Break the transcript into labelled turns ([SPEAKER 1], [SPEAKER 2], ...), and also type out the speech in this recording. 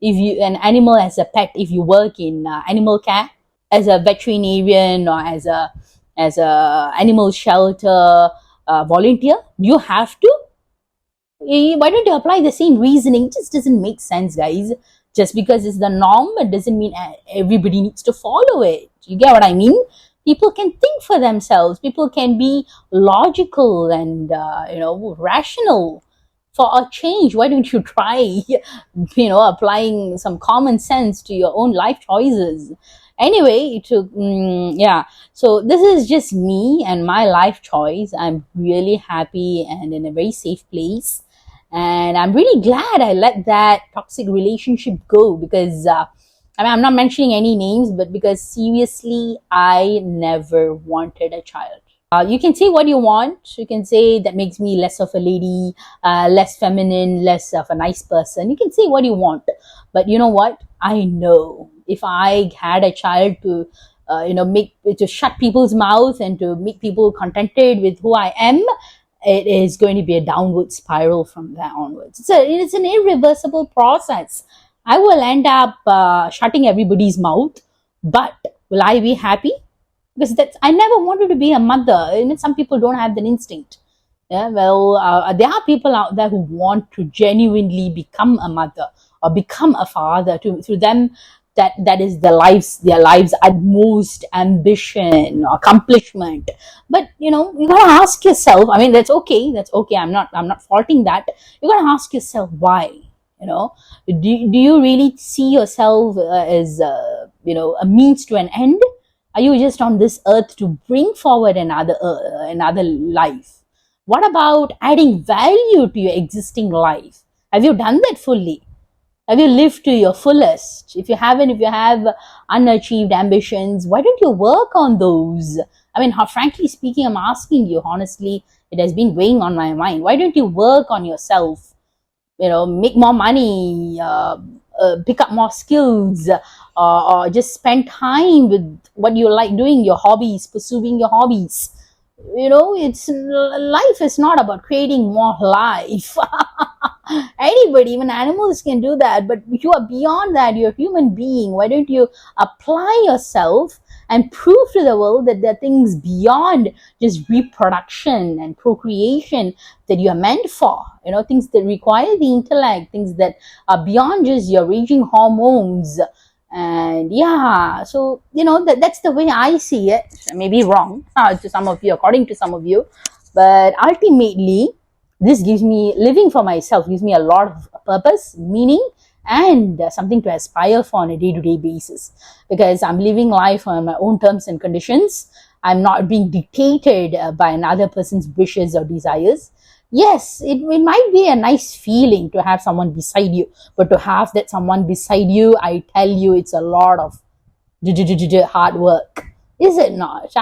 [SPEAKER 1] if you an animal as a pet, if you work in animal care as a veterinarian or as a animal shelter volunteer, you have to. Why don't you apply the same reasoning? It just doesn't make sense, guys. Just because it's the norm, it doesn't mean everybody needs to follow it. You get what I mean? People can think for themselves. People can be logical and rational for a change. Why don't you try applying some common sense to your own life choices? Anyway, so this is just me and my life choice. I'm really happy and in a very safe place, and I'm really glad I let that toxic relationship go, because I'm not mentioning any names, but because seriously, I never wanted a child. You can say what you want. You can say that makes me less of a lady, less feminine, less of a nice person. You can say what you want. But you know what? I know if I had a child to, to shut people's mouth and to make people contented with who I am, it is going to be a downward spiral from there onwards. It's an irreversible process. I will end up shutting everybody's mouth, but will I be happy? Because I never wanted to be a mother. Some people don't have that instinct. Yeah, well, there are people out there who want to genuinely become a mother or become a father. To them, that is their lives' utmost ambition or accomplishment. But you gotta ask yourself. I mean, that's okay. That's okay. I'm not faulting that. You gotta ask yourself why. Do you really see yourself as a means to an end? Are you just on this earth to bring forward another life? What about adding value to your existing life? Have you done that fully? Have you lived to your fullest? If you have unachieved ambitions, why don't you work on those? I mean, frankly speaking, I'm asking you honestly, it has been weighing on my mind. Why don't you work on yourself? Make more money, pick up more skills, or just spend time with what you like doing, your hobbies, pursuing your hobbies. It's life is not about creating more life. Anybody, even animals can do that, but you are beyond that. You're a human being. Why don't you apply yourself and prove to the world that there are things beyond just reproduction and procreation that you are meant for? Things that require the intellect, things that are beyond just your raging hormones. And so that's the way I see it. I may be wrong to some of you, according to some of you, but ultimately this living for myself gives me a lot of purpose, meaning, and something to aspire for on a day-to-day basis, because I'm living life on my own terms and conditions. I'm not being dictated by another person's wishes or desires. Yes, it might be a nice feeling to have someone beside you, but to have that someone beside you, I tell you, it's a lot of hard work. Is it not?